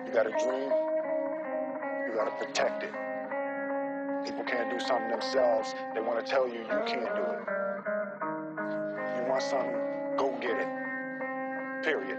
You got a dream, you got to protect it. People can't do something themselves. They want to tell you you can't do it. You want something, go get it. Period.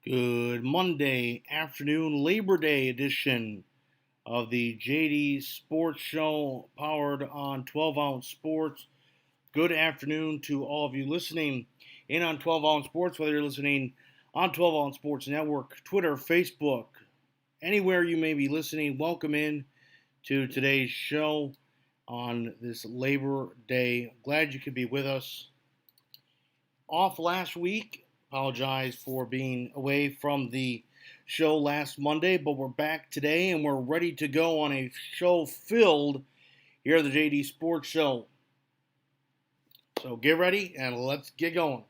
Good Monday afternoon, Labor Day edition of the JD Sports Show powered on 12 Ounce Sports. Good afternoon to all of you listening in on 12 Ounce Sports, whether you're listening on 12 Ounce Sports Network, Twitter, Facebook, anywhere you may be listening. Welcome in to today's show on this Labor Day. Glad you could be with us. Off last week. Apologize for being away from the show last Monday, but we're back today and we're ready to go on a show filled here at the JD Sports Show. So get ready and let's get going.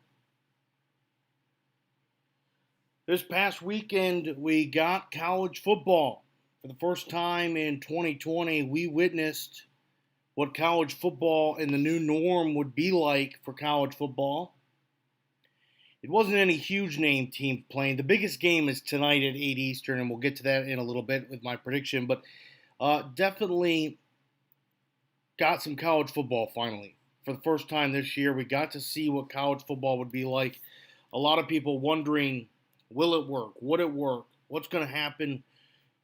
This past weekend, we got college football. For the first time in 2020, we witnessed what college football and the new norm would be like for college football. It wasn't any huge name team playing. The biggest game is tonight at 8 Eastern, and we'll get to that in a little bit with my prediction. But definitely got some college football finally. For the first time this year, we got to see what college football would be like. A lot of people wondering, will it work? Would it work? What's going to happen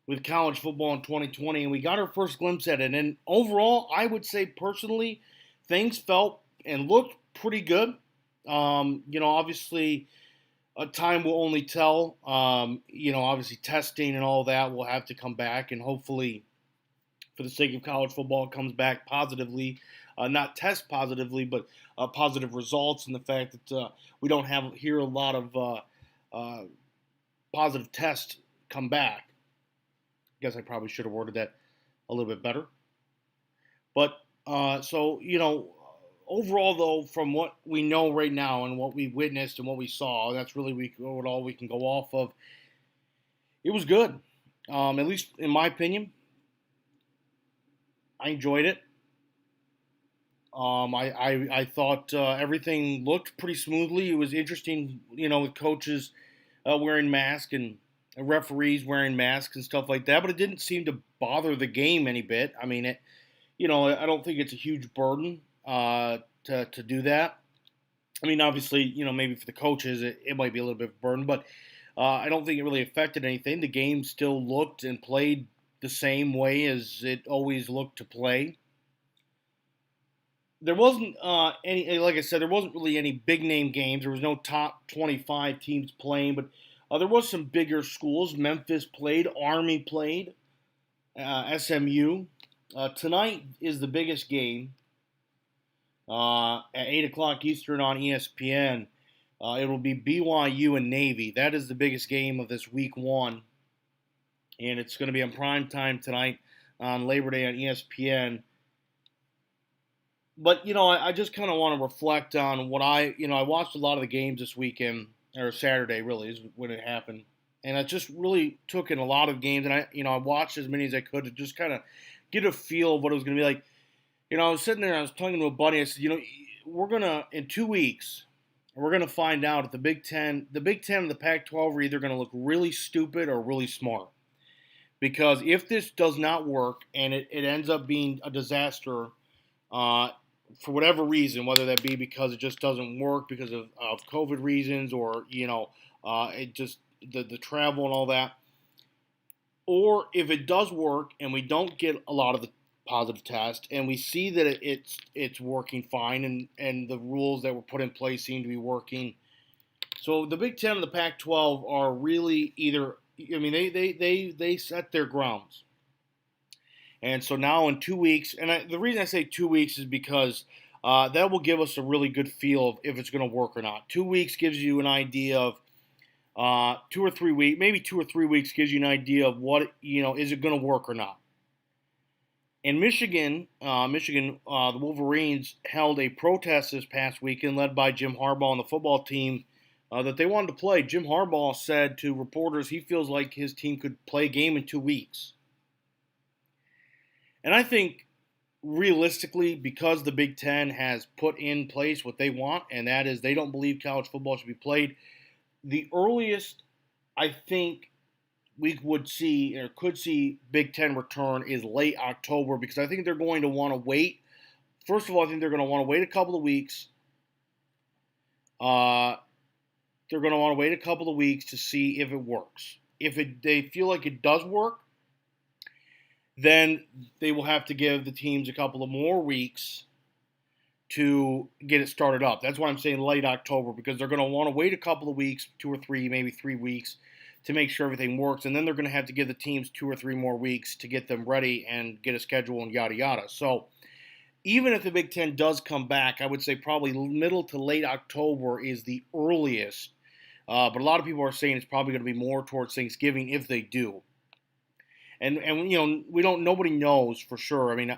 with college football in 2020? And we got our first glimpse at it. And overall, I would say personally, things felt and looked pretty good. Obviously, time will only tell. Obviously, testing and all that will have to come back, and hopefully, for the sake of college football, it comes back positively. Not test positively, but positive results, and the fact that we don't hear a lot of positive tests come back. I guess I probably should have worded that a little bit better. But overall, though, from what we know right now and what we witnessed and what we saw, that's really all we can go off of. It was good, at least in my opinion. I enjoyed it. I thought everything looked pretty smoothly. It was interesting, with coaches wearing masks and referees wearing masks and stuff like that, but it didn't seem to bother the game any bit. I mean, I don't think it's a huge burden to do that. I mean, obviously, maybe for the coaches, it might be a little bit of a burden, but I don't think it really affected anything. The game still looked and played the same way as it always looked to play. There wasn't like I said, there wasn't really any big name games. There was no top 25 teams playing, but there was some bigger schools. Memphis played, Army played, SMU. Tonight is the biggest game at 8 o'clock Eastern on ESPN. It will be BYU and Navy. That is the biggest game of this week one. And it's going to be on prime time tonight on Labor Day on ESPN. But, I just kind of want to reflect on what I watched a lot of the games this weekend, or Saturday really is when it happened. And I just really took in a lot of games, and I watched as many as I could to just kind of get a feel of what it was going to be like. I was sitting there and I was talking to a buddy. I said, we're going to, in 2 weeks, we're going to find out if the Big Ten and the Pac-12 are either going to look really stupid or really smart. Because if this does not work and it ends up being a disaster for whatever reason, whether that be because it just doesn't work because of COVID reasons or, it just the travel and all that, or if it does work and we don't get a lot of the positive tests and we see that it's working fine and the rules that were put in place seem to be working. So the Big Ten and the Pac-12 are really either, they set their grounds. And so now in 2 weeks, and the reason I say 2 weeks is because that will give us a really good feel of if it's going to work or not. 2 weeks gives you an idea of 2 or 3 weeks, maybe 2 or 3 weeks gives you an idea of what, is it going to work or not. In Michigan, the Wolverines held a protest this past weekend led by Jim Harbaugh and the football team that they wanted to play. Jim Harbaugh said to reporters he feels like his team could play a game in 2 weeks. And I think realistically, because the Big Ten has put in place what they want, and that is they don't believe college football should be played, the earliest I think we would see or could see Big Ten return is late October, because I think they're going to want to wait. First of all, I think they're going to want to wait a couple of weeks. They're going to want to wait a couple of weeks to see if it works. If they feel like it does work, then they will have to give the teams a couple of more weeks to get it started up. That's why I'm saying late October, because they're going to want to wait a couple of weeks, 2 or 3, maybe 3 weeks, to make sure everything works. And then they're going to have to give the teams 2 or 3 more weeks to get them ready and get a schedule and yada yada. So even if the Big Ten does come back, I would say probably middle to late October is the earliest. But a lot of people are saying it's probably going to be more towards Thanksgiving if they do. And we don't. Nobody knows for sure. I mean,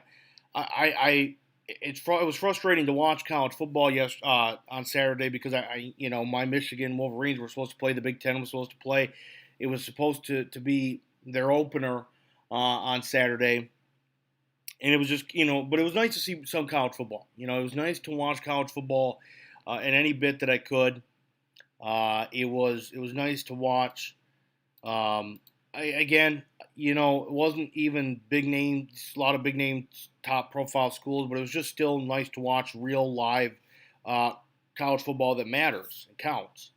it was frustrating to watch college football on Saturday because my Michigan Wolverines were supposed to play. The Big Ten was supposed to play. It was supposed to be their opener on Saturday, and it was just but it was nice to see some college football. It was nice to watch college football in any bit that I could. It was nice to watch. It wasn't even big names, a lot of big names, top profile schools, but it was just still nice to watch real live college football that matters and counts.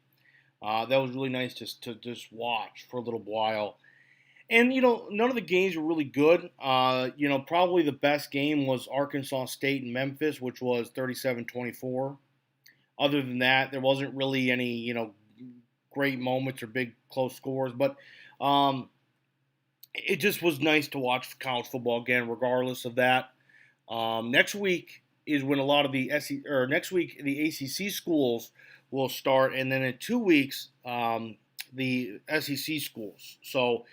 That was really nice to just watch for a little while. And, none of the games were really good. Probably the best game was Arkansas State and Memphis, which was 37-24. Other than that, there wasn't really any, great moments or big close scores. But it just was nice to watch college football again, regardless of that. Next week is when a lot of the next week the ACC schools will start, and then in 2 weeks the SEC schools. So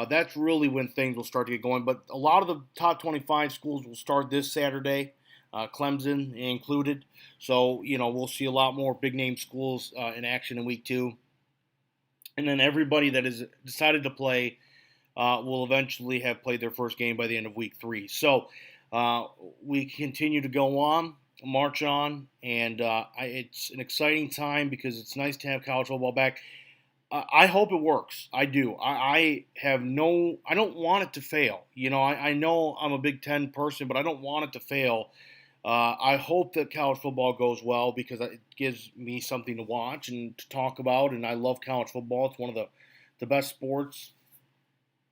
that's really when things will start to get going. But a lot of the top 25 schools will start this Saturday, Clemson included. So we'll see a lot more big name schools in action in week 2, and then everybody that has decided to play will eventually have played their first game by the end of week 3. So we continue to go on, march on, and it's an exciting time because it's nice to have college football back. I hope it works. I do. I don't want it to fail. I know I'm a Big Ten person, but I don't want it to fail. I hope that college football goes well because it gives me something to watch and to talk about. And I love college football. It's one of the best sports.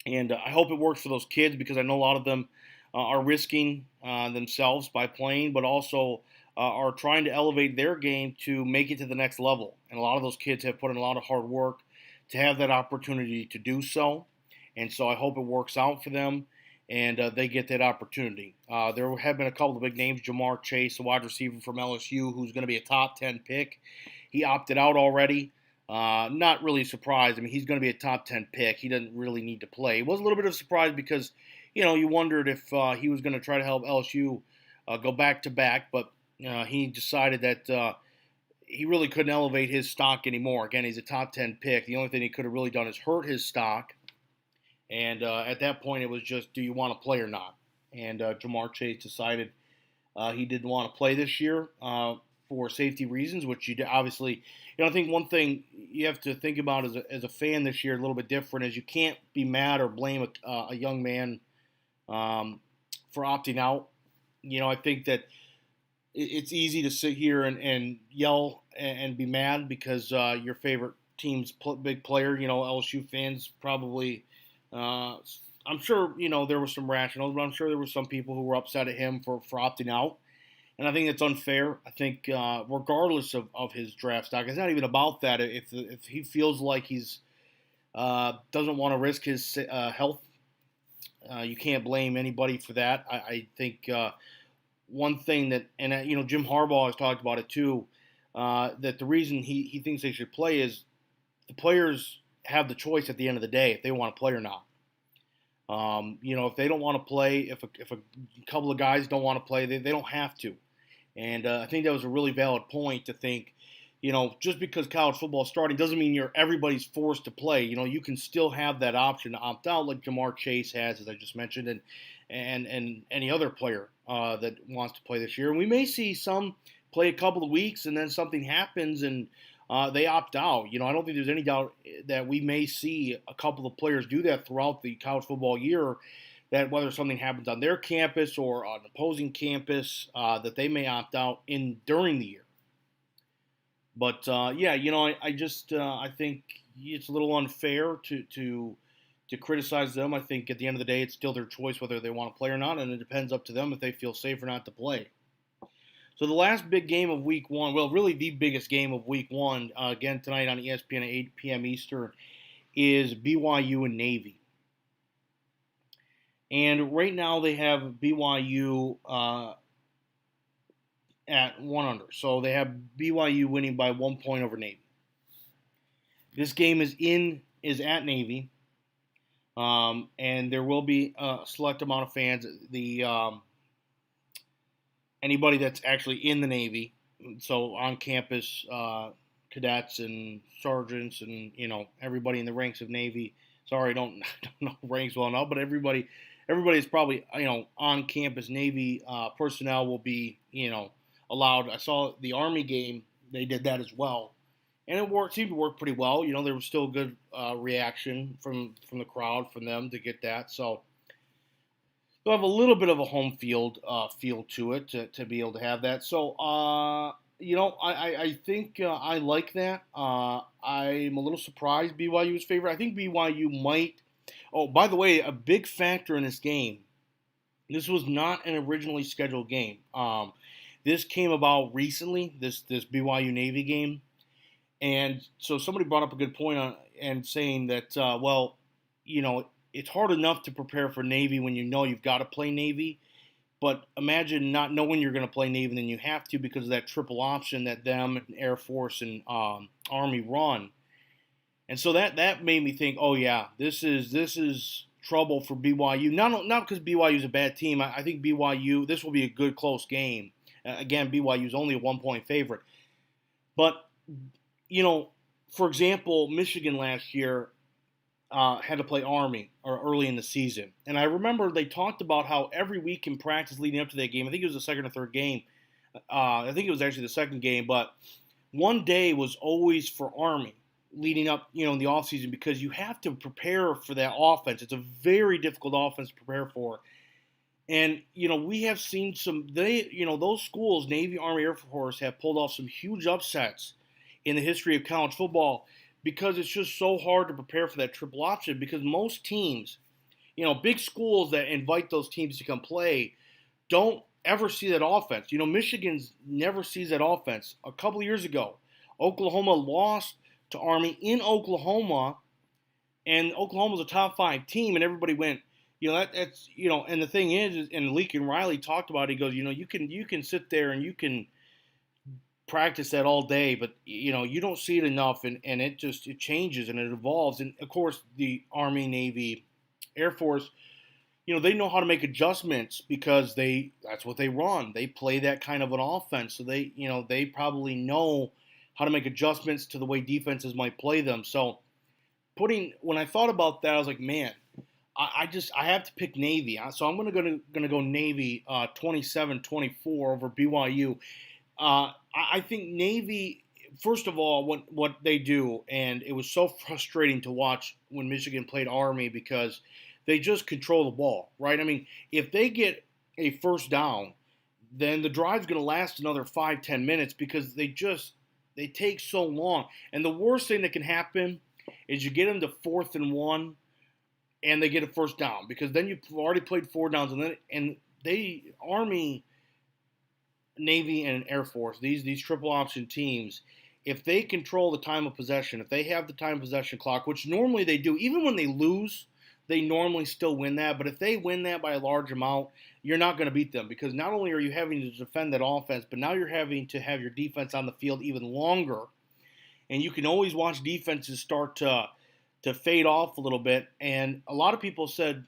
And I hope it works for those kids because I know a lot of them are risking themselves by playing, but also are trying to elevate their game to make it to the next level. And a lot of those kids have put in a lot of hard work to have that opportunity to do so. And so I hope it works out for them and they get that opportunity. There have been a couple of big names. Jamar Chase, a wide receiver from LSU, who's going to be a top 10 pick. He opted out already. Not really surprised. I mean, he's going to be a top 10 pick. He doesn't really need to play. It was a little bit of a surprise because, you wondered if he was going to try to help LSU go back to back, but he decided that he really couldn't elevate his stock anymore. Again, he's a top 10 pick. The only thing he could have really done is hurt his stock. And at that point, it was just, do you want to play or not? And Jamar Chase decided he didn't want to play this year for safety reasons, which you obviously, I think one thing you have to think about as a fan this year, a little bit different, is you can't be mad or blame a young man for opting out. I think that it's easy to sit here and yell and be mad because your favorite team's big player, LSU fans probably, I'm sure, there were some rationals, but I'm sure there were some people who were upset at him for opting out. And I think it's unfair. I think regardless of his draft stock, it's not even about that. If he feels like he's doesn't want to risk his health, you can't blame anybody for that. I think one thing that, and Jim Harbaugh has talked about it too, that the reason he thinks they should play is the players have the choice at the end of the day if they want to play or not. If they don't want to play, if a couple of guys don't want to play, they don't have to. And I think that was a really valid point to think, just because college football is starting doesn't mean everybody's forced to play. You can still have that option to opt out, like Jamar Chase has, as I just mentioned, and any other player that wants to play this year. And we may see some play a couple of weeks and then something happens and they opt out. I don't think there's any doubt that we may see a couple of players do that throughout the college football year, that whether something happens on their campus or on an opposing campus, that they may opt out during the year. But I think it's a little unfair to criticize them. I think at the end of the day, it's still their choice whether they want to play or not, and it depends up to them if they feel safe or not to play. So the last big game of Week 1, well, really the biggest game of Week 1, again tonight on ESPN at 8 p.m. Eastern, is BYU and Navy. And right now they have BYU at 1-under. So they have BYU winning by 1 point over Navy. This game is at Navy, and there will be a select amount of fans. Anybody that's actually in the Navy, so on campus, cadets and sergeants and everybody in the ranks of Navy. Sorry, I don't know ranks well enough, but everybody is probably on campus Navy personnel will be allowed. I saw the Army game; they did that as well, and it seemed to work pretty well. There was still a good reaction from the crowd from them to get that. So they'll have a little bit of a home field feel to it to be able to have that. So I think I like that. I'm a little surprised BYU is favored. I think BYU might. Oh, by the way, a big factor in this game. This was not an originally scheduled game. This came about recently. This BYU Navy game, and so somebody brought up a good point and saying that it's hard enough to prepare for Navy when you've got to play Navy. But imagine not knowing you're going to play Navy and then you have to because of that triple option that them, Air Force, and Army run. And so that made me think, oh yeah, this is trouble for BYU. Not because BYU is a bad team. I think BYU, this will be a good close game. Again, BYU is only a 1 point favorite. But for example, Michigan last year had to play Army early in the season. And I remember they talked about how every week in practice leading up to that game, I think it was the second or third game, I think it was actually the second game, but one day was always for Army. leading up, in the offseason because you have to prepare for that offense. It's a very difficult offense to prepare for. And, we have seen those schools, Navy, Army, Air Force, have pulled off some huge upsets in the history of college football because it's just so hard to prepare for that triple option because most teams, big schools that invite those teams to come play don't ever see that offense. Michigan's never sees that offense. A couple of years ago, Oklahoma lost to Army in Oklahoma, and Oklahoma's a top 5 team, and everybody went, that's and the thing is, and Lincoln Riley talked about it, he goes, you can sit there and you can practice that all day, but you don't see it enough, and it changes and it evolves. And of course, the Army, Navy, Air Force, they know how to make adjustments because that's what they run. They play that kind of an offense, so they probably know how to make adjustments to the way defenses might play them. So when I thought about that, I was like, man, I have to pick Navy. So I'm gonna go Navy 27-24 over BYU. I think Navy, first of all, what they do, and it was so frustrating to watch when Michigan played Army because they just control the ball, right? I mean, if they get a first down, then the drive's going to last another 5-10 minutes because they take so long. And the worst thing that can happen is you get them to 4th and 1 and they get a first down because then you've already played 4 downs and Army, Navy, and Air Force, these triple option teams, if they control the time of possession, if they have the time of possession clock, which normally they do, even when they lose, they normally still win that. But if they win that by a large amount, you're not going to beat them because not only are you having to defend that offense, but now you're having to have your defense on the field even longer. And you can always watch defenses start to fade off a little bit. And a lot of people said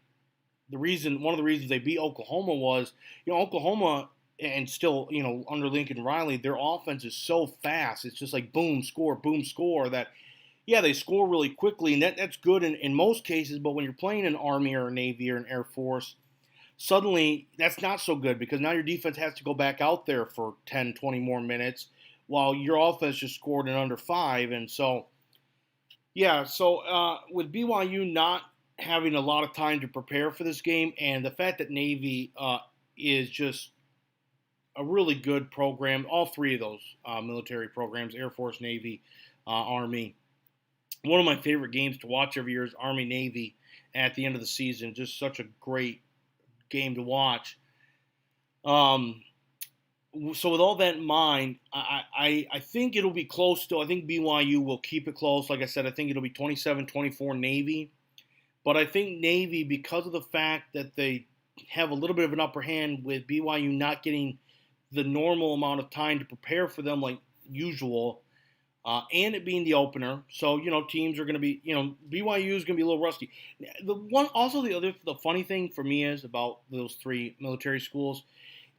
one of the reasons they beat Oklahoma was, Oklahoma and still, under Lincoln Riley, their offense is so fast. It's just like boom, score, that, yeah, they score really quickly, and that's good in most cases, but when you're playing an Army or a Navy or an Air Force, suddenly that's not so good because now your defense has to go back out there for 10, 20 more minutes while your offense just scored in under 5. And so, yeah, with BYU not having a lot of time to prepare for this game and the fact that Navy is just a really good program, all 3 of those military programs, Air Force, Navy, Army. One of my favorite games to watch every year is Army-Navy at the end of the season. Just such a great game to watch. So with all that in mind, I think it'll be close still. I think BYU will keep it close. Like I said, I think it'll be 27-24 Navy. But I think Navy, because of the fact that they have a little bit of an upper hand with BYU not getting the normal amount of time to prepare for them like usual, and it being the opener, so teams are going to be, BYU is going to be a little rusty. The funny thing for me is about those 3 military schools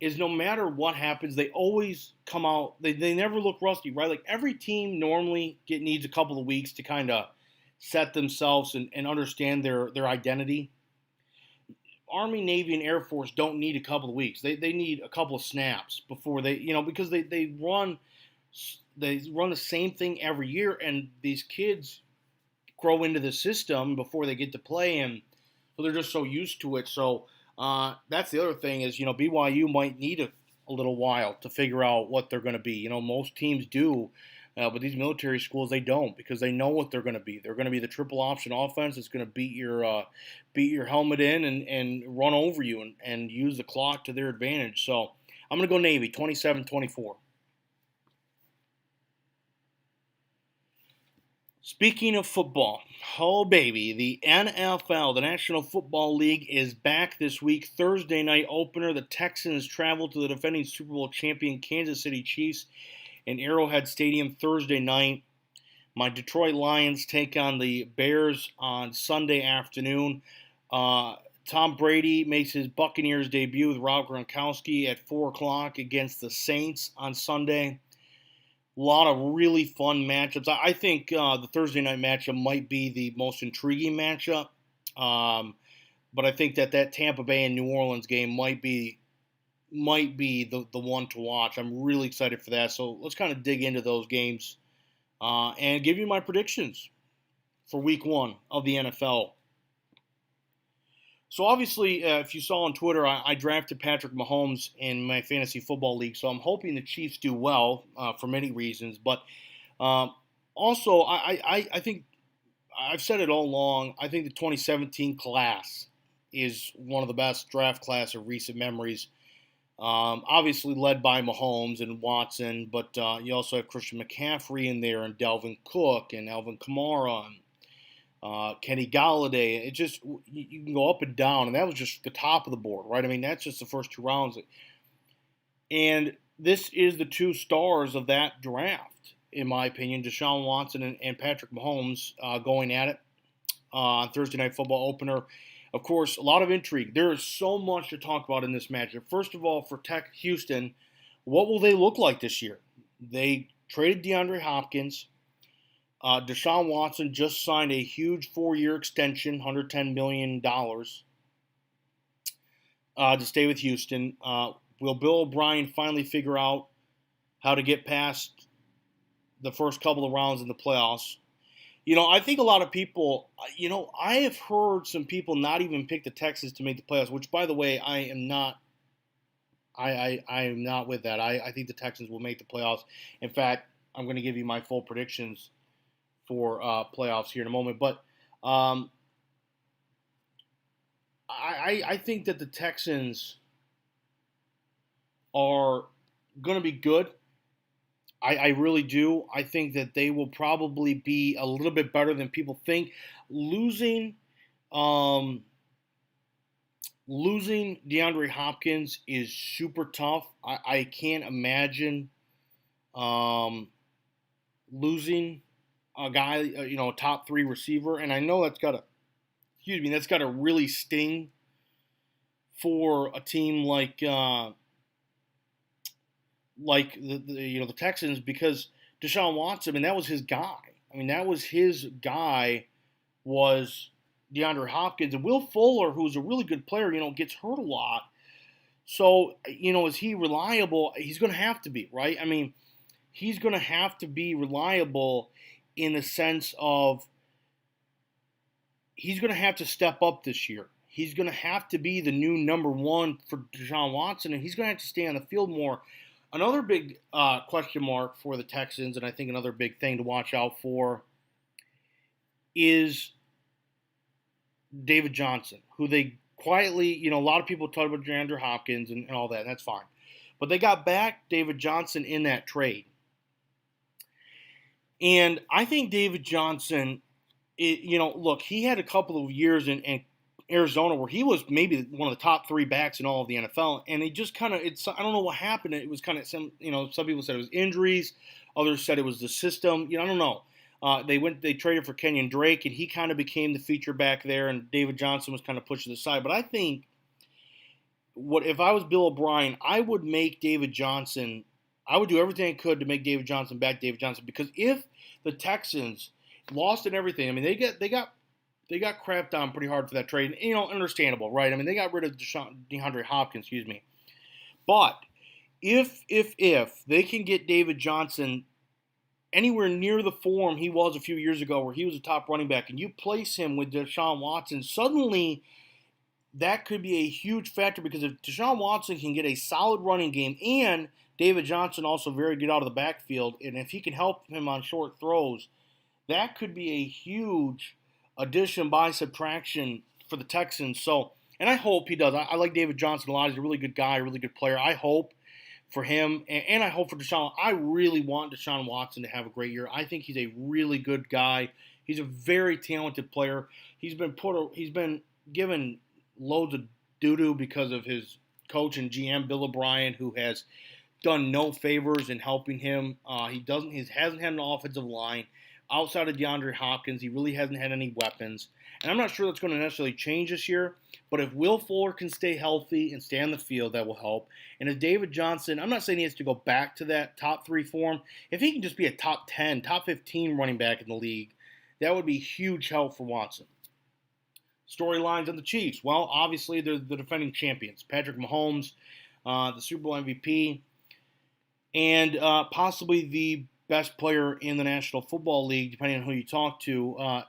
is no matter what happens, they always come out. They never look rusty, right? Like every team normally needs a couple of weeks to kind of set themselves and understand their identity. Army, Navy, and Air Force don't need a couple of weeks. They need a couple of snaps before they, because they run the same thing every year, and these kids grow into the system before they get to play, and so they're just so used to it. So that's the other thing is, BYU might need a little while to figure out what they're going to be. Most teams do, but these military schools, they don't because they know what they're going to be. They're going to be the triple option offense that's going to beat your helmet in and run over you and use the clock to their advantage. So I'm going to go Navy, 27-24. Speaking of football, oh baby, the NFL, the National Football League, is back this week. Thursday night opener, the Texans travel to the defending Super Bowl champion Kansas City Chiefs in Arrowhead Stadium Thursday night. My Detroit Lions take on the Bears on Sunday afternoon. Tom Brady makes his Buccaneers debut with Rob Gronkowski at 4 o'clock against the Saints on Sunday. A lot of really fun matchups. I think the Thursday night matchup might be the most intriguing matchup. But I think that Tampa Bay and New Orleans game might be the one to watch. I'm really excited for that. So let's kind of dig into those games and give you my predictions for week 1 of the NFL. So obviously, if you saw on Twitter, I drafted Patrick Mahomes in my fantasy football league. So I'm hoping the Chiefs do well for many reasons. But also, I think I've said it all along. I think the 2017 class is one of the best draft class of recent memories. Obviously led by Mahomes and Watson, but you also have Christian McCaffrey in there and Dalvin Cook and Alvin Kamara and Kenny Galladay. It just you can go up and down, and that was just the top of the board, right? I mean, that's just the first 2 rounds, and this is the 2 stars of that draft, in my opinion: Deshaun Watson and Patrick Mahomes going at it on Thursday Night Football opener. Of course, a lot of intrigue. There is so much to talk about in this matchup. First of all, for Houston, what will they look like this year? They traded DeAndre Hopkins. Deshaun Watson just signed a huge 4-year extension, $110 million, to stay with Houston. Will Bill O'Brien finally figure out how to get past the first couple of rounds in the playoffs? I think a lot of people, I have heard some people not even pick the Texans to make the playoffs, which, by the way, I am not. I am not with that. I think the Texans will make the playoffs. In fact, I'm going to give you my full predictions for playoffs here in a moment. But I think that the Texans are going to be good. I really do. I think that they will probably be a little bit better than people think. Losing DeAndre Hopkins is super tough. I can't imagine losing a guy, a top 3 receiver, and I know that's got to really sting for a team like the Texans, because Deshaun Watson, I mean, that was his guy. Was DeAndre Hopkins. And Will Fuller, who's a really good player, gets hurt a lot. So, is he reliable? He's going to have to be, right? I mean, he's going to have to be reliable in the sense of he's going to have to step up this year. He's going to have to be the new number 1 for Deshaun Watson, and he's going to have to stay on the field more. Another big question mark for the Texans, and I think another big thing to watch out for, is David Johnson, who they quietly, a lot of people talk about DeAndre Hopkins and all that, and that's fine. But they got back David Johnson in that trade. And I think David Johnson, look, he had a couple of years in Arizona where he was maybe one of the top 3 backs in all of the NFL, and he just kind of, I don't know what happened. It was kind of some people said it was injuries, others said it was the system. I don't know. They traded for Kenyon Drake, and he kind of became the feature back there, and David Johnson was kind of pushed to the side. But I think if I was Bill O'Brien, I would make David Johnson. I would do everything I could to make David Johnson back David Johnson, because if the Texans lost and everything, I mean, they got crapped on pretty hard for that trade. And, understandable, right? I mean, they got rid of DeAndre Hopkins, excuse me. But if they can get David Johnson anywhere near the form he was a few years ago, where he was a top running back, and you place him with Deshaun Watson, suddenly that could be a huge factor, because if Deshaun Watson can get a solid running game, and David Johnson also very good out of the backfield, and if he can help him on short throws, that could be a huge addition by subtraction for the Texans. So, and I hope he does. I like David Johnson a lot. He's a really good guy, a really good player. I hope for him, and I hope for Deshaun. I really want Deshaun Watson to have a great year. I think he's a really good guy. He's a very talented player. He's been given loads of doo-doo because of his coach and GM, Bill O'Brien, who has done no favors in helping him. He hasn't had an offensive line. Outside of DeAndre Hopkins, he really hasn't had any weapons. And I'm not sure that's going to necessarily change this year, but if Will Fuller can stay healthy and stay on the field, that will help. And if David Johnson, I'm not saying he has to go back to that top 3 form. If he can just be a top 10, top 15 running back in the league, that would be huge help for Watson. Storylines on the Chiefs. Well, obviously, they're the defending champions. Patrick Mahomes, the Super Bowl MVP, and possibly the best player in the National Football League, depending on who you talk to.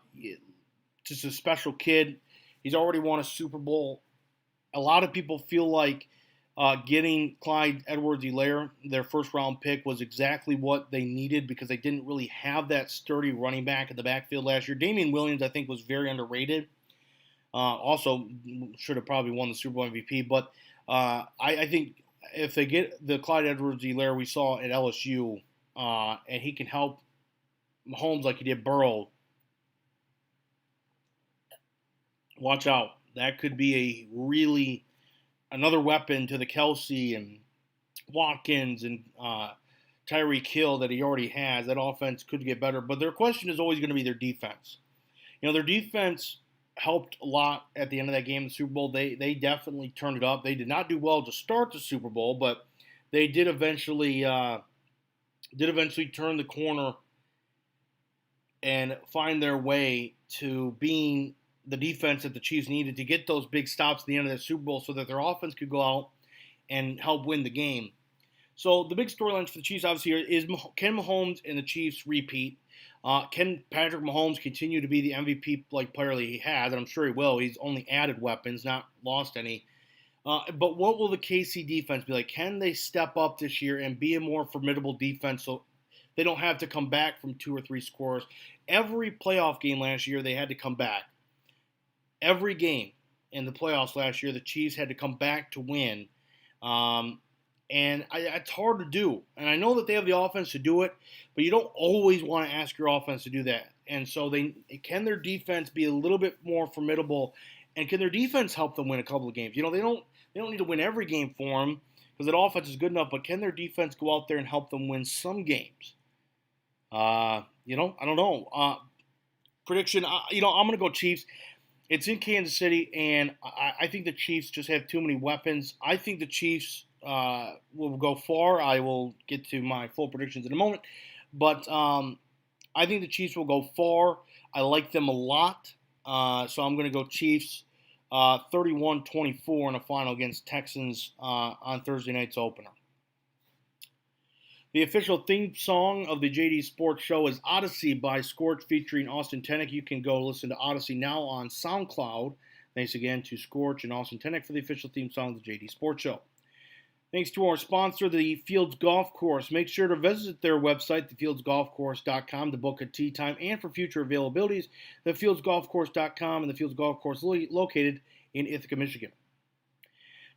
Just a special kid. He's already won a Super Bowl. A lot of people feel like getting Clyde Edwards-Helaire, their first-round pick, was exactly what they needed because they didn't really have that sturdy running back in the backfield last year. Damian Williams, I think, was very underrated. Also, should have probably won the Super Bowl MVP. But I think if they get the Clyde Edwards-Helaire we saw at LSU, and he can help Mahomes like he did Burrow, watch out. That could be a really another weapon to the Kelsey and Watkins and Tyreek Hill that he already has. That offense could get better. But their question is always going to be their defense. Their defense helped a lot at the end of that game, the Super Bowl. They definitely turned it up. They did not do well to start the Super Bowl, but they did eventually turn the corner and find their way to being the defense that the Chiefs needed to get those big stops at the end of the Super Bowl so that their offense could go out and help win the game. So the big storylines for the Chiefs obviously is can Mahomes and the Chiefs repeat? Can Patrick Mahomes continue to be the MVP-like player that he has? And I'm sure he will. He's only added weapons, not lost any. But what will the KC defense be like? Can they step up this year and be a more formidable defense so they don't have to come back from 2 or 3 scores? Every playoff game last year, they had to come back. Every game in the playoffs last year, the Chiefs had to come back to win. It's hard to do. And I know that they have the offense to do it, but you don't always want to ask your offense to do that. And so can their defense be a little bit more formidable? And can their defense help them win a couple of games? They don't need to win every game for them because that offense is good enough, but can their defense go out there and help them win some games? I don't know. Prediction, I'm going to go Chiefs. It's in Kansas City, and I think the Chiefs just have too many weapons. I think the Chiefs will go far. I will get to my full predictions in a moment. But I think the Chiefs will go far. I like them a lot. So I'm going to go Chiefs 31-24 in a final against Texans on Thursday night's opener. The official theme song of the JD Sports Show is Odyssey by Scorch featuring Austin Tenick. You can go listen to Odyssey now on SoundCloud. Thanks again to Scorch and Austin Tenick for the official theme song of the JD Sports Show. Thanks to our sponsor, the Fields Golf Course. Make sure to visit their website, thefieldsgolfcourse.com, to book a tee time and for future availabilities. Thefieldsgolfcourse.com and the Fields Golf Course located in Ithaca, Michigan.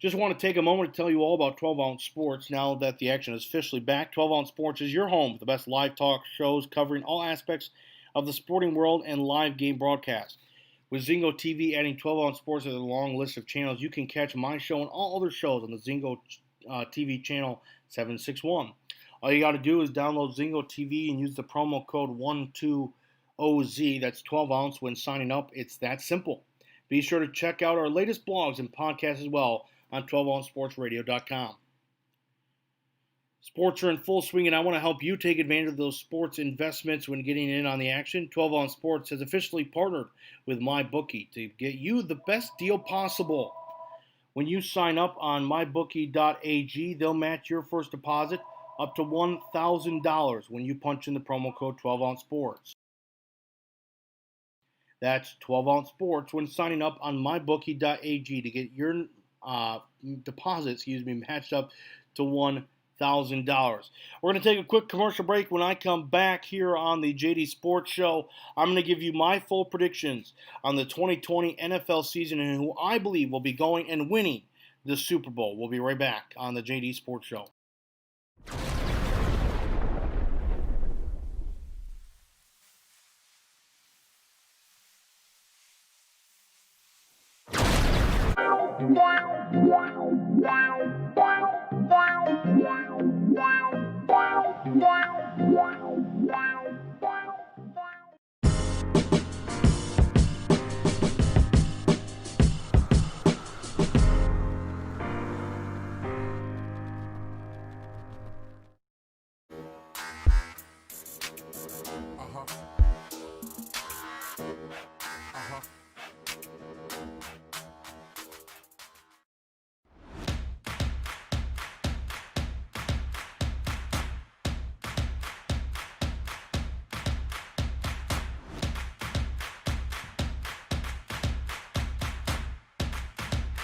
Just want to take a moment to tell you all about 12 Ounce Sports now that the action is officially back. 12 Ounce Sports is your home for the best live talk shows covering all aspects of the sporting world and live game broadcast. With Zingo TV adding 12 Ounce Sports to the long list of channels, you can catch my show and all other shows on the Zingo TV channel 761. All you got to do is download Zingo TV and use the promo code 120Z. That's 12 ounce when signing up. It's that simple. Be sure to check out our latest blogs and podcasts as well on 12ouncesportsradio.com. Sports are in full swing, and I want to help you take advantage of those sports investments when getting in on the action. 12 Ounce Sports has officially partnered with MyBookie to get you the best deal possible. When you sign up on mybookie.ag, they'll match your first deposit up to $1,000 when you punch in the promo code 12 Ounce Sports. That's 12 Ounce Sports when signing up on mybookie.ag to get your deposit, matched up to $1,000. We're going to take a quick commercial break. When I come back here on the JD Sports Show, I'm going to give you my full predictions on the 2020 NFL season and who I believe will be going and winning the Super Bowl. We'll be right back on the JD Sports Show.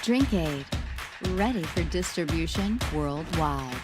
Drinkade, ready for distribution worldwide.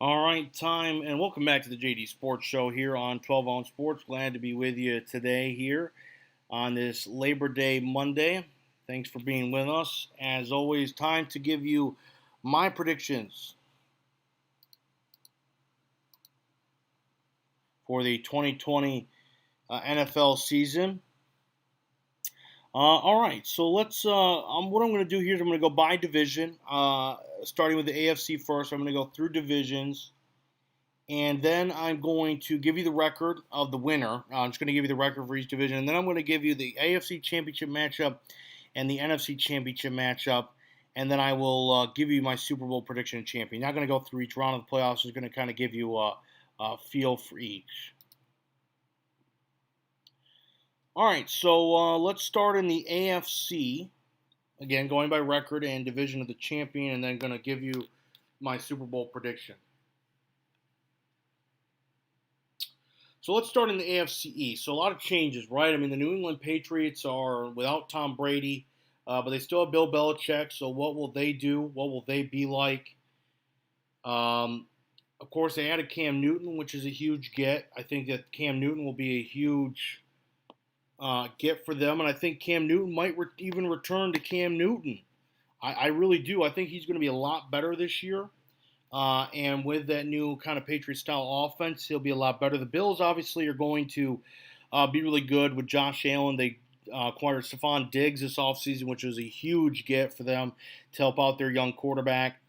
All right, time, and welcome back to the JD Sports Show here on 12 Ounce Sports. Glad to be with you today here on this Labor Day Monday. Thanks for being with us. As always, time to give you my predictions for the 2020 NFL season. All right, so let's. What I'm going to do here is I'm going to go by division, starting with the AFC first. I'm going to go through divisions, and then I'm going to give you the record of the winner. I'm just going to give you the record for each division, and then I'm going to give you the AFC Championship matchup and the NFC Championship matchup, and then I will give you my Super Bowl prediction and champion. Not going to go through each round of the playoffs. Just going to kind of give you a feel for each. All right, so let's start in the AFC. Again, going by record and division of the champion, and then going to give you my Super Bowl prediction. So let's start in the AFC East. So a lot of changes, right? I mean, the New England Patriots are without Tom Brady, but they still have Bill Belichick. So what will they do? What will they be like? Of course, they added Cam Newton, which is a huge get. I think that Cam Newton will be a huge get for them, and I think Cam Newton might even return to Cam Newton. I really do. I think he's going to be a lot better this year, and with that new kind of Patriot-style offense, he'll be a lot better. The Bills obviously are going to be really good with Josh Allen. They acquired Stephon Diggs this offseason, which was a huge get for them to help out their young quarterback.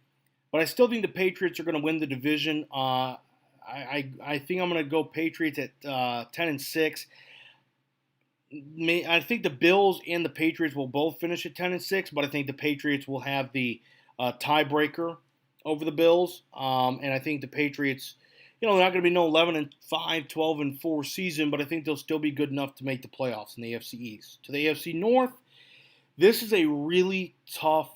But I still think the Patriots are going to win the division. I think I'm going to go Patriots at 10-6. I think the Bills and the Patriots will both finish at 10-6, but I think the Patriots will have the tiebreaker over the Bills. And I think the Patriots, they're not going to be no 11-5, 12-4 season, but I think they'll still be good enough to make the playoffs in the AFC East. To the AFC North, this is a really tough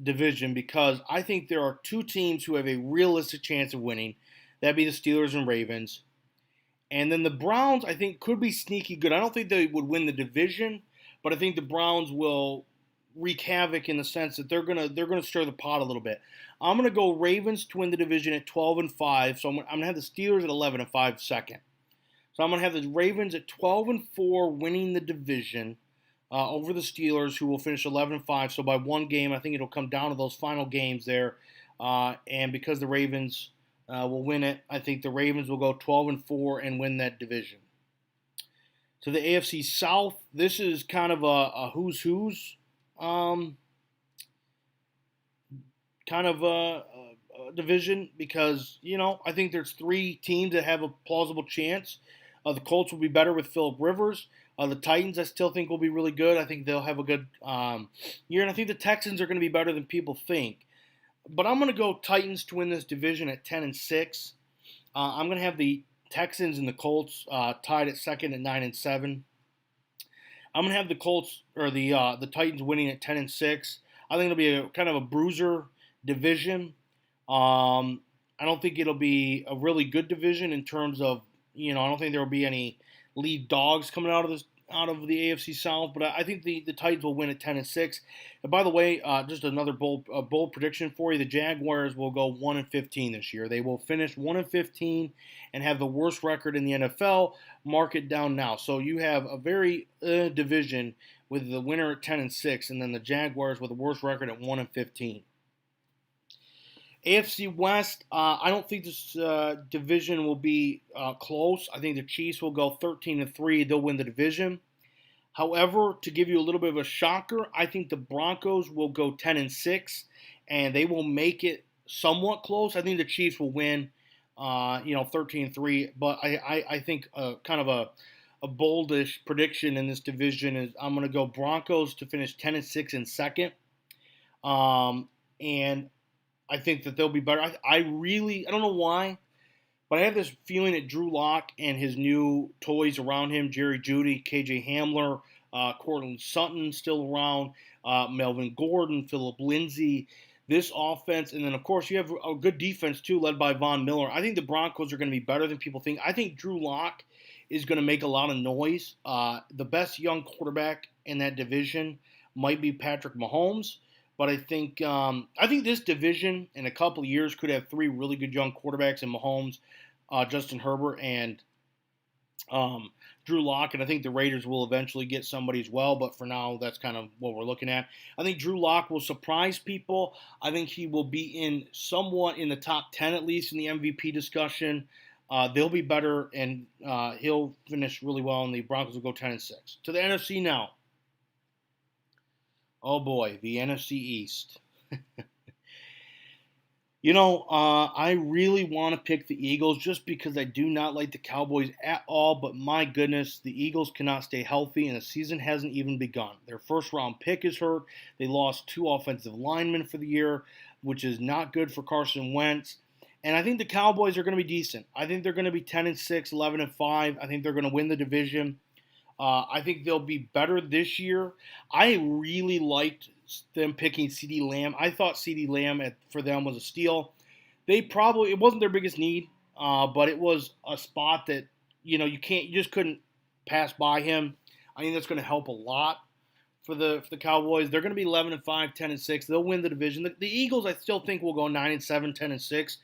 division because I think there are two teams who have a realistic chance of winning. That'd be the Steelers and Ravens. And then the Browns, I think, could be sneaky good. I don't think they would win the division, but I think the Browns will wreak havoc in the sense that they're gonna stir the pot a little bit. I'm gonna go Ravens to win the division at 12-5. So I'm gonna have the Steelers at 11-5 second. So I'm gonna have the Ravens at 12-4 winning the division over the Steelers, who will finish 11-5. So by one game, I think it'll come down to those final games there. And because the Ravens will win it, I think the Ravens will go 12-4 and win that division. To the AFC South, this is kind of a who's kind of a division because, I think there's three teams that have a plausible chance. The Colts will be better with Phillip Rivers. The Titans, I still think, will be really good. I think they'll have a good year, and I think the Texans are going to be better than people think. But I'm going to go Titans to win this division at 10-6. I'm going to have the Texans and the Colts tied at second at 9-7. I'm going to have the Colts or the Titans winning at 10-6. I think it'll be a kind of a bruiser division. I don't think it'll be a really good division in terms of, I don't think there will be any lead dogs coming out of the AFC South, but I think the Titans will win at 10-6. And by the way, just another bold prediction for you: the Jaguars will go 1-15 this year. They will finish 1-15 and have the worst record in the NFL. Mark it down now. So you have a very division with the winner at 10-6, and then the Jaguars with the worst record at 1-15. AFC West, I don't think this division will be close. I think the Chiefs will go 13-3. They'll win the division. However, to give you a little bit of a shocker, I think the Broncos will go 10-6, and they will make it somewhat close. I think the Chiefs will win, 13-3. But I think kind of a boldish prediction in this division is I'm going to go Broncos to finish 10-6 in second. And I think that they'll be better. I don't know why, but I have this feeling that Drew Lock and his new toys around him, Jerry Jeudy, KJ Hamler, Cortland Sutton still around, Melvin Gordon, Phillip Lindsay, this offense, and then of course you have a good defense too, led by Von Miller. I think the Broncos are going to be better than people think. I think Drew Lock is going to make a lot of noise. The best young quarterback in that division might be Patrick Mahomes. But I think this division in a couple of years could have three really good young quarterbacks in Mahomes, Justin Herbert, and Drew Lock. And I think the Raiders will eventually get somebody as well. But for now, that's kind of what we're looking at. I think Drew Lock will surprise people. I think he will be somewhat in the top 10 at least in the MVP discussion. They'll be better, and he'll finish really well, and the Broncos will go 10-6. To the NFC now. Oh boy, the NFC East. I really want to pick the Eagles just because I do not like the Cowboys at all, but my goodness, the Eagles cannot stay healthy, and the season hasn't even begun. Their first-round pick is hurt. They lost 2 offensive linemen for the year, which is not good for Carson Wentz. And I think the Cowboys are going to be decent. I think they're going to be 10-6, 11-5. I think they're going to win the division. I think they'll be better this year. I really liked them picking CeeDee Lamb. I thought CeeDee Lamb for them was a steal. It wasn't their biggest need, but it was a spot that you just couldn't pass by him. I think that's going to help a lot for the Cowboys. They're going to be 11-5, 10-6. They'll win the division. The Eagles, I still think, will go 9-7, 10-6.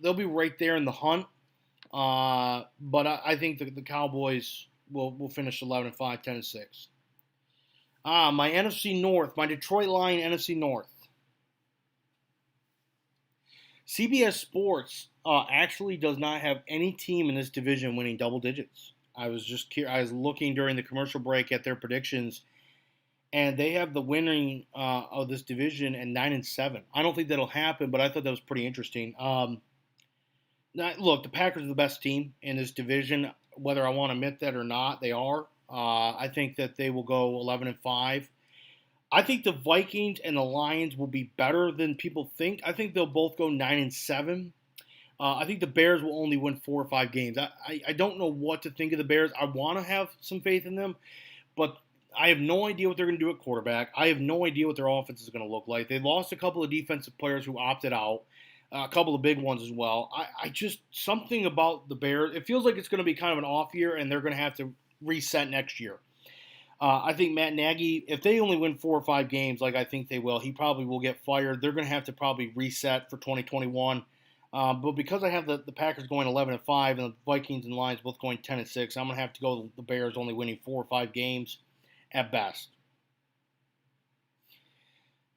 They'll be right there in the hunt. But I think the Cowboys will finish 11-5, 10-6. My NFC North, my Detroit Lion NFC North. CBS Sports actually does not have any team in this division winning double digits. I was looking during the commercial break at their predictions, and they have the winning of this division at 9-7. I don't think that'll happen, but I thought that was pretty interesting. Look, the Packers are the best team in this division. Whether I want to admit that or not, they are. I think that they will go 11-5. I think the Vikings and the Lions will be better than people think. I think they'll both go 9-7. I think the Bears will only win 4 or 5 games. I don't know what to think of the Bears. I want to have some faith in them, but I have no idea what they're going to do at quarterback. I have no idea what their offense is going to look like. They lost a couple of defensive players who opted out. A couple of big ones as well. I just, something about the Bears, it feels like it's going to be kind of an off year, and they're going to have to reset next year. I think Matt Nagy, if they only win 4 or 5 games like I think they will, he probably will get fired. They're going to have to probably reset for 2021. But because I have the Packers going 11-5 and the Vikings and Lions both going 10-6, I'm going to have to go with the Bears only winning 4 or 5 games at best.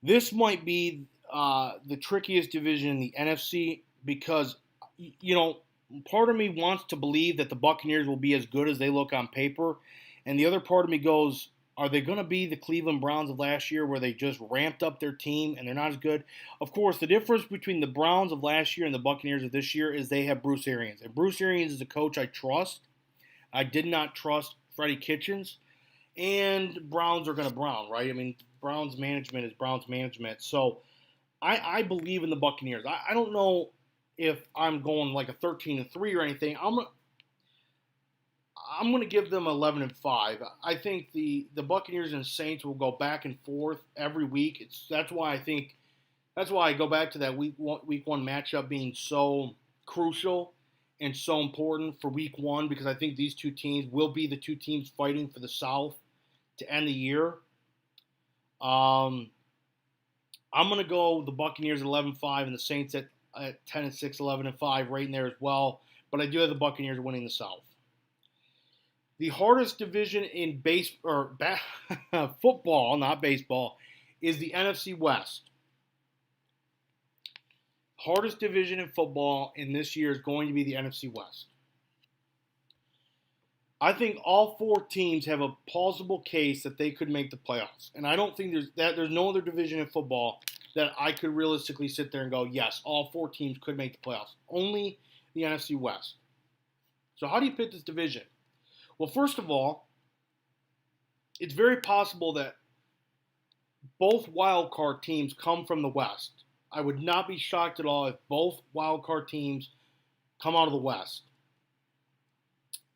This might be the trickiest division in the NFC because, part of me wants to believe that the Buccaneers will be as good as they look on paper. And the other part of me goes, are they going to be the Cleveland Browns of last year where they just ramped up their team and they're not as good? Of course, the difference between the Browns of last year and the Buccaneers of this year is they have Bruce Arians. And Bruce Arians is a coach I trust. I did not trust Freddie Kitchens. And Browns are going to Brown, right? I mean, Browns management is Browns management. So I believe in the Buccaneers. I don't know if I'm going like a 13-3 or anything. I'm going to give them 11-5. I think the Buccaneers and Saints will go back and forth every week. That's why I go back to that week one matchup being so crucial and so important for week one, because I think these two teams will be the two teams fighting for the South to end the year. I'm going to go the Buccaneers at 11-5 and the Saints at 10-6, 11-5, right in there as well. But I do have the Buccaneers winning the South. The hardest division in football, not baseball, is the NFC West. hardest division in football in this year is going to be the NFC West. I think all 4 teams have a plausible case that they could make the playoffs. And I don't think there's no other division in football that I could realistically sit there and go, yes, all 4 teams could make the playoffs. Only the NFC West. So how do you pick this division? Well, first of all, it's very possible that both wildcard teams come from the West. I would not be shocked at all if both wildcard teams come out of the West.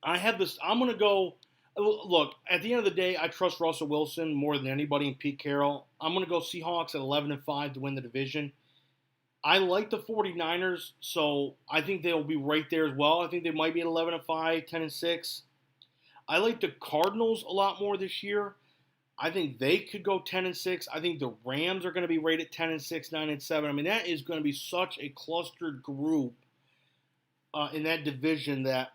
I have this. I'm going to go. Look, at the end of the day, I trust Russell Wilson more than anybody and Pete Carroll. I'm going to go Seahawks at 11-5 to win the division. I like the 49ers, so I think they'll be right there as well. I think they might be at 11-5, 10-6. I like the Cardinals a lot more this year. I think they could go 10-6. I think the Rams are going to be right at 10-6, 9-7. I mean, that is going to be such a clustered group in that division that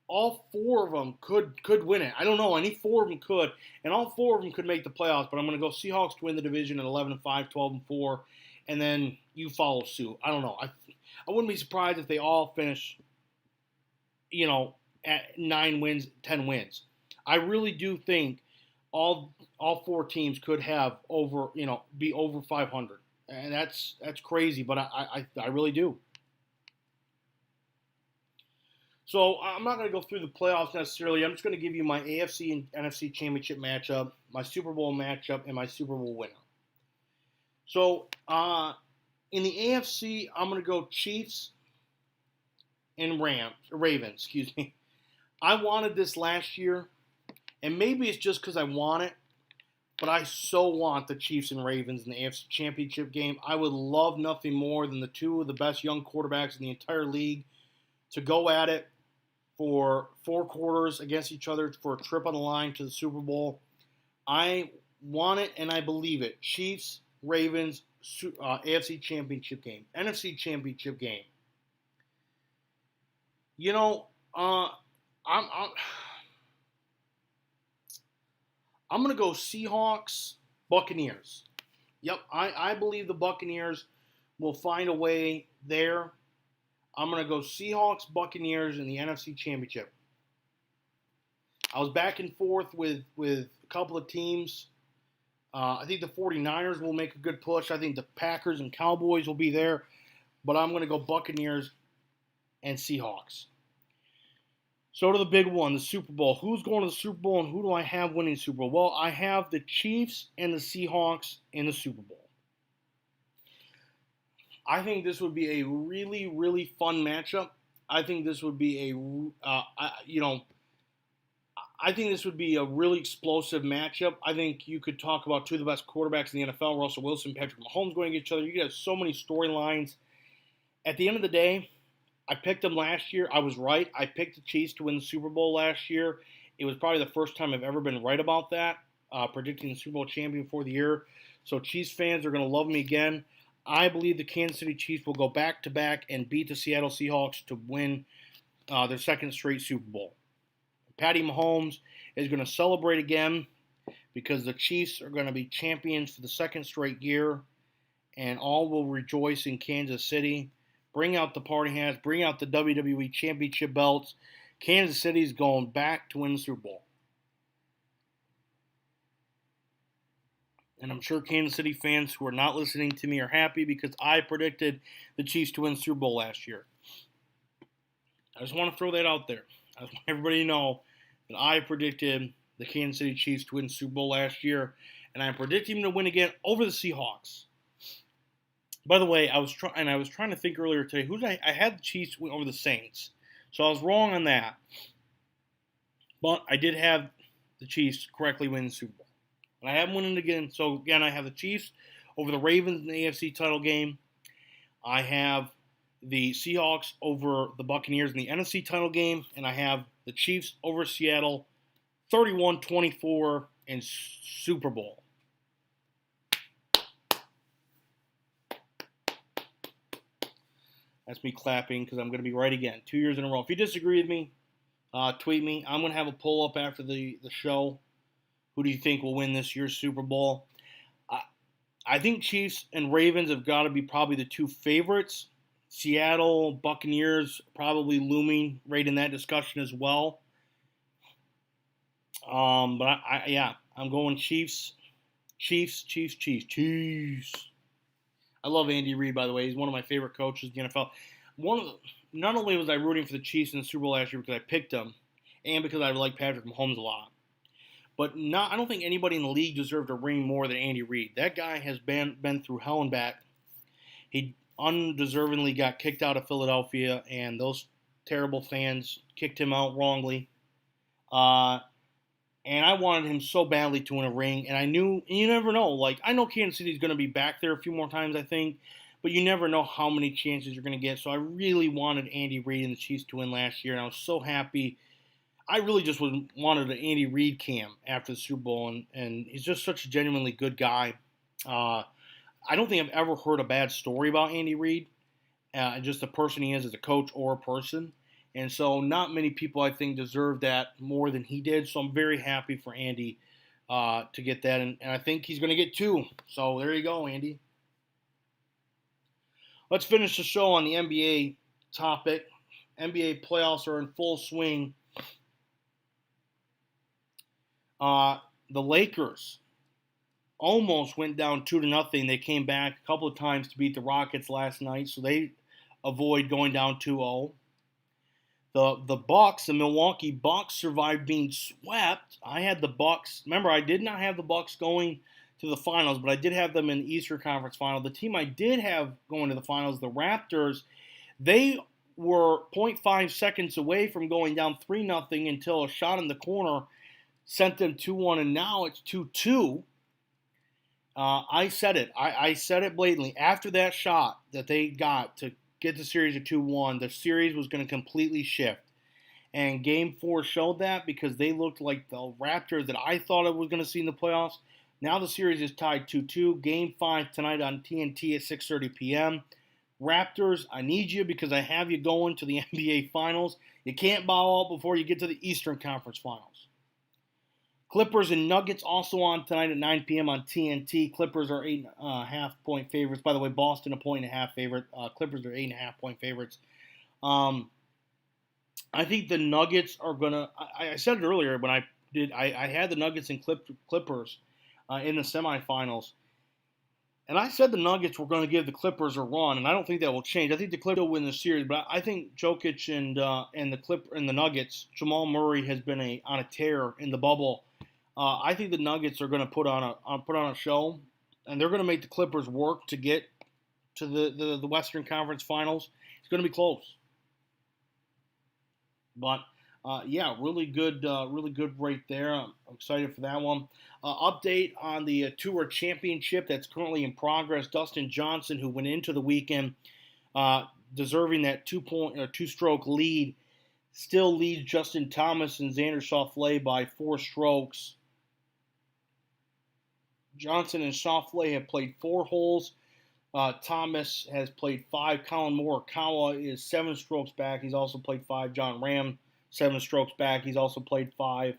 all 4 of them could win it. I don't know. Any 4 of them could. And all 4 of them could make the playoffs. But I'm going to go Seahawks to win the division at 11-5, 12-4. And then you follow suit. I don't know. I wouldn't be surprised if they all finish, at 9 wins, 10 wins. I really do think all 4 teams could have be over 500. And that's crazy. But I really do. So I'm not going to go through the playoffs necessarily. I'm just going to give you my AFC and NFC championship matchup, my Super Bowl matchup, and my Super Bowl winner. So in the AFC, I'm going to go Chiefs and Ravens. Excuse me. I wanted this last year, and maybe it's just because I want it, but I so want the Chiefs and Ravens in the AFC championship game. I would love nothing more than the 2 of the best young quarterbacks in the entire league to go at it for 4 quarters against each other for a trip on the line to the Super Bowl. I want it and I believe it. Chiefs, Ravens, AFC championship game, NFC championship game. I'm going to go Seahawks, Buccaneers. Yep, I believe the Buccaneers will find a way there. I'm going to go Seahawks, Buccaneers in the NFC Championship. I was back and forth with a couple of teams. I think the 49ers will make a good push. I think the Packers and Cowboys will be there. But I'm going to go Buccaneers and Seahawks. So to the big one, the Super Bowl. Who's going to the Super Bowl and who do I have winning Super Bowl? Well, I have the Chiefs and the Seahawks in the Super Bowl. I think this would be a really, really fun matchup. I think this would be I think this would be a really explosive matchup. I think you could talk about 2 of the best quarterbacks in the NFL, Russell Wilson, Patrick Mahomes going at each other. You could have so many storylines. At the end of the day, I picked them last year. I was right. I picked the Chiefs to win the Super Bowl last year. It was probably the first time I've ever been right about that, predicting the Super Bowl champion for the year. So Chiefs fans are going to love me again. I believe the Kansas City Chiefs will go back-to-back and beat the Seattle Seahawks to win their second straight Super Bowl. Patty Mahomes is going to celebrate again because the Chiefs are going to be champions for the second straight year, and all will rejoice in Kansas City. Bring out the party hats, bring out the WWE Championship belts. Kansas City is going back to win the Super Bowl. And I'm sure Kansas City fans who are not listening to me are happy because I predicted the Chiefs to win the Super Bowl last year. I just want to throw that out there. I just want everybody to know that I predicted the Kansas City Chiefs to win the Super Bowl last year, and I'm predicting them to win again over the Seahawks. By the way, I was trying to think earlier today. I had the Chiefs win over the Saints, so I was wrong on that. But I did have the Chiefs correctly win the Super Bowl. And I haven't won it again. So, again, I have the Chiefs over the Ravens in the AFC title game. I have the Seahawks over the Buccaneers in the NFC title game. And I have the Chiefs over Seattle 31-24 in Super Bowl. That's me clapping because I'm going to be right again. 2 years in a row. If you disagree with me, tweet me. I'm going to have a poll up after the show. Who do you think will win this year's Super Bowl? I think Chiefs and Ravens have got to be probably the 2 favorites. Seattle Buccaneers probably looming right in that discussion as well. But I'm going Chiefs. Chiefs. I love Andy Reid, by the way. He's one of my favorite coaches in the NFL. Not only was I rooting for the Chiefs in the Super Bowl last year because I picked them, and because I like Patrick Mahomes a lot, but I don't think anybody in the league deserved a ring more than Andy Reid. That guy has been through hell and back. He undeservingly got kicked out of Philadelphia, and those terrible fans kicked him out wrongly. And I wanted him so badly to win a ring, and I knew, and you never know, like, I know Kansas City's going to be back there a few more times, I think, but you never know how many chances you're going to get, so I really wanted Andy Reid and the Chiefs to win last year, and I was so happy. I really just wanted an Andy Reid cam after the Super Bowl, and he's just such a genuinely good guy. I don't think I've ever heard a bad story about Andy Reid, just the person he is as a coach or a person. And so not many people, I think, deserve that more than he did. So I'm very happy for Andy to get that. And I think he's going to get 2. So there you go, Andy. Let's finish the show on the NBA topic. NBA playoffs are in full swing. The Lakers almost went down 2-0. They came back a couple of times to beat the Rockets last night. So they avoid going down 2-0. The Bucks, the Milwaukee Bucks, survived being swept. I had the Bucks. Remember, I did not have the Bucks going to the finals, but I did have them in the Eastern Conference Final. The team I did have going to the finals, the Raptors, they were 0.5 seconds away from going down 3-0 until a shot in the corner sent them 2-1, and now it's 2-2. I said it. I said it blatantly. After that shot that they got to get the series at 2-1, the series was going to completely shift. And Game 4 showed that because they looked like the Raptors that I thought I was going to see in the playoffs. Now the series is tied 2-2. Game 5 tonight on TNT at 6:30 p.m. Raptors, I need you because I have you going to the NBA Finals. You can't bow out before you get to the Eastern Conference Finals. Clippers and Nuggets also on tonight at 9 p.m. on TNT. Clippers are 8.5-point favorites. By the way, Boston a 1.5 favorite. Clippers are 8.5-point favorites. I think the Nuggets are gonna. I said it earlier when I did. I had the Nuggets and Clippers in the semifinals, and I said the Nuggets were going to give the Clippers a run, and I don't think that will change. I think the Clippers will win the series, but I think Jokic and the Nuggets. Jamal Murray has been on a tear in the bubble. I think the Nuggets are going to put on a show, and they're going to make the Clippers work to get to the Western Conference Finals. It's going to be close, but really good right there. I'm excited for that one. Update on the Tour Championship that's currently in progress. Dustin Johnson, who went into the weekend deserving that 2-stroke lead, still leads Justin Thomas and Xander Schauffele by 4 strokes. Johnson and Schauffele have played 4 holes. Thomas has played 5. Colin Morikawa is 7 strokes back. He's also played 5. John Ram, 7 strokes back. He's also played 5.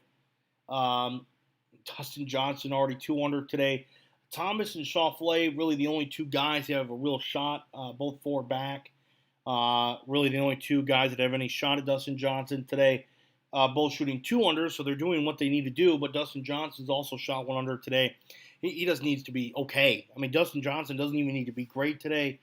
Dustin Johnson already 2 under today. Thomas and Schauffele, really the only 2 guys that have a real shot, both 4 back. Really the only 2 guys that have any shot at Dustin Johnson today. Both shooting 2 under, so they're doing what they need to do, but Dustin Johnson's also shot 1 under today. He just needs to be okay. I mean, Dustin Johnson doesn't even need to be great today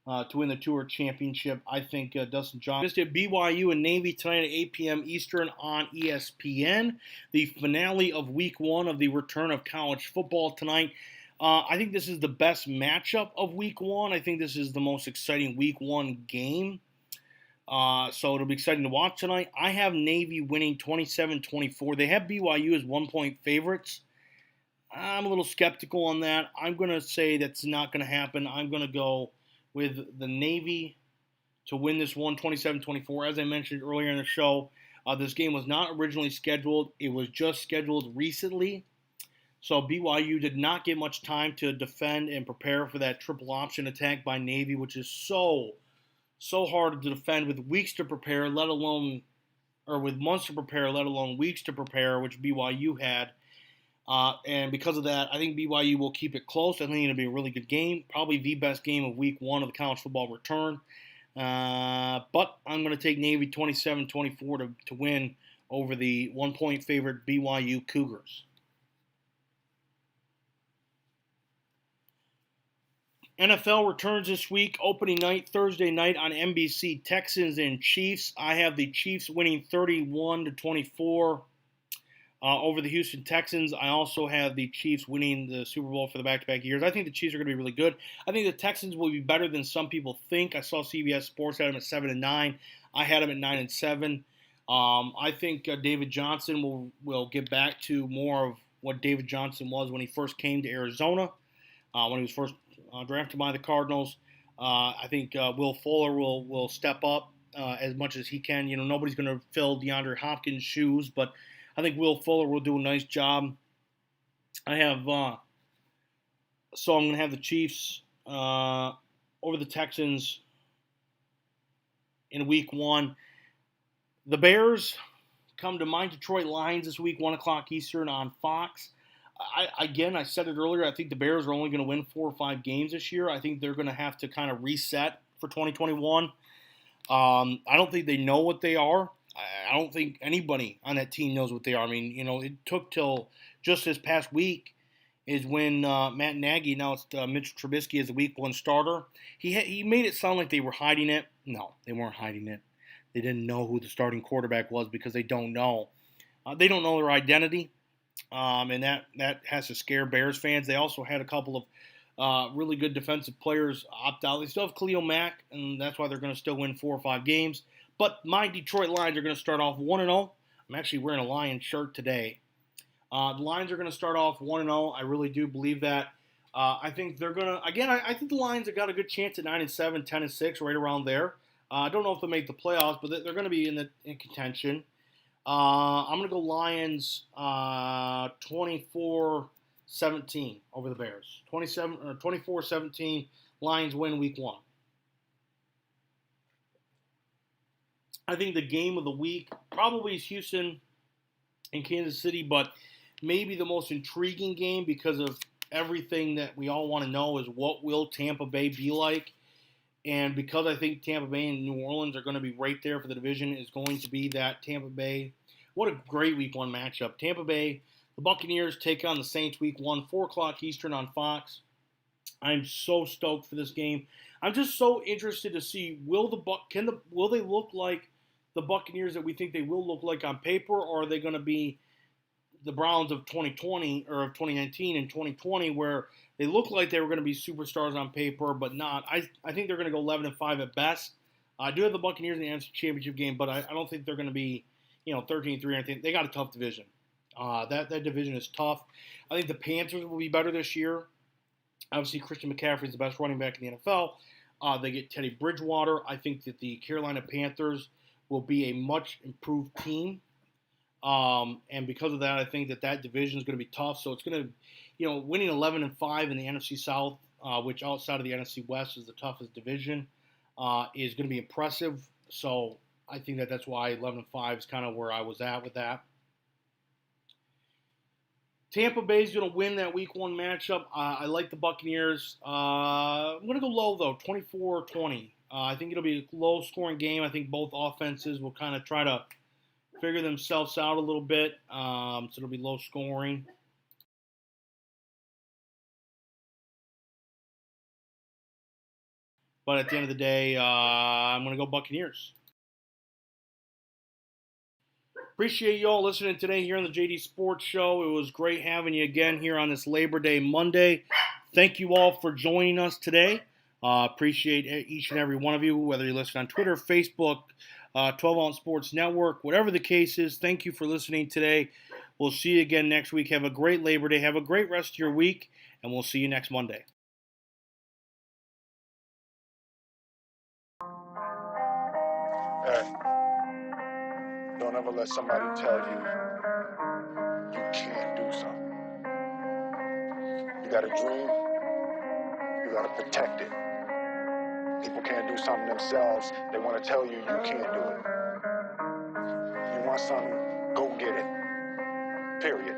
to win the Tour Championship. I think Dustin Johnson. Just at BYU and Navy tonight at 8 p.m. Eastern on ESPN. The finale of Week 1 of the return of college football tonight. I think this is the best matchup of Week 1. I think this is the most exciting Week 1 game. So it'll be exciting to watch tonight. I have Navy winning 27-24. They have BYU as 1-point favorites. I'm a little skeptical on that. I'm going to say that's not going to happen. I'm going to go with the Navy to win this one, 27-24. As I mentioned earlier in the show, this game was not originally scheduled. It was just scheduled recently. So BYU did not get much time to defend and prepare for that triple option attack by Navy, which is so hard to defend with weeks to prepare, with months to prepare, let alone weeks to prepare, which BYU had. And because of that, I think BYU will keep it close. I think it'll be a really good game, probably the best game of Week 1 of the college football return. But I'm going to take Navy 27-24 to win over the 1-point favorite BYU Cougars. NFL returns this week. Opening night, Thursday night on NBC, Texans and Chiefs. I have the Chiefs winning 31-24 over the Houston Texans. I also have the Chiefs winning the Super Bowl for the back-to-back years. I think the Chiefs are going to be really good. I think the Texans will be better than some people think. I saw CBS Sports had them at 7-9. I had them at 9-7. I think David Johnson will get back to more of what David Johnson was when he first came to Arizona, when he was first drafted by the Cardinals. I think Will Fuller will step up as much as he can. You know, nobody's going to fill DeAndre Hopkins' shoes, but I think Will Fuller will do a nice job. I have so I'm going to have the Chiefs over the Texans in Week 1. The Bears come to my Detroit Lions this week, 1 o'clock Eastern on Fox. I said it earlier, I think the Bears are only going to win 4 or 5 games this year. I think they're going to have to kind of reset for 2021. I don't think they know what they are. I don't think anybody on that team knows what they are. I mean, you know, it took till just this past week is when Matt Nagy announced Mitch Trubisky as the Week 1 starter. He made it sound like they were hiding it. No, they weren't hiding it. They didn't know who the starting quarterback was because they don't know. They don't know their identity. And that has to scare Bears fans. They also had a couple of really good defensive players opt out. They still have Khalil Mack, and that's why they're going to still win 4 or 5 games. But my Detroit Lions are going to start off 1-0. I'm actually wearing a Lions shirt today. The Lions are going to start off 1-0. I really do believe that. I think they're going to, again, I think the Lions have got a good chance at 9-7, 10-6, right around there. I don't know if they'll make the playoffs, but they're going to be in contention. I'm going to go Lions 24-17 over the Bears. 24-17, Lions win Week 1. I think the game of the week probably is Houston and Kansas City, but maybe the most intriguing game because of everything that we all want to know is what will Tampa Bay be like. And because I think Tampa Bay and New Orleans are going to be right there for the division, is going to be that Tampa Bay. What a great Week 1 matchup. Tampa Bay, the Buccaneers take on the Saints Week 1, 4 o'clock Eastern on Fox. I'm so stoked for this game. I'm just so interested to see will they look like the Buccaneers that we think they will look like on paper, or are they going to be the Browns of 2020 or of 2019 and 2020 where they look like they were going to be superstars on paper but not. I think they're going to go 11-5 at best. I do have the Buccaneers in the NFC Championship game, but I don't think they're going to be 13-3 or anything. They got a tough division. That division is tough. I think the Panthers will be better this year. Obviously, Christian McCaffrey is the best running back in the NFL. They get Teddy Bridgewater. I think that the Carolina Panthers will be a much improved team. And because of that, I think that division is going to be tough. So it's going to, winning 11-5 in the NFC South, which outside of the NFC West is the toughest division, is going to be impressive. So I think that's why 11-5 is kind of where I was at with that. Tampa Bay is going to win that Week 1 matchup. I like the Buccaneers. I'm going to go low, though, 24-20. I think it'll be a low-scoring game. I think both offenses will kind of try to figure themselves out a little bit. So it'll be low-scoring. But at the end of the day, I'm going to go Buccaneers. Appreciate you all listening today here on the JD Sports Show. It was great having you again here on this Labor Day Monday. Thank you all for joining us today. Appreciate each and every one of you, whether you listen on Twitter, Facebook, 12-Ounce Sports Network, whatever the case is. Thank you for listening today. We'll see you again next week. Have a great Labor Day. Have a great rest of your week, and we'll see you next Monday. Hey, don't ever let somebody tell you you can't do something. You got a dream, you got to protect it. People can't do something themselves. They want to tell you you can't do it. You want something, go get it. Period.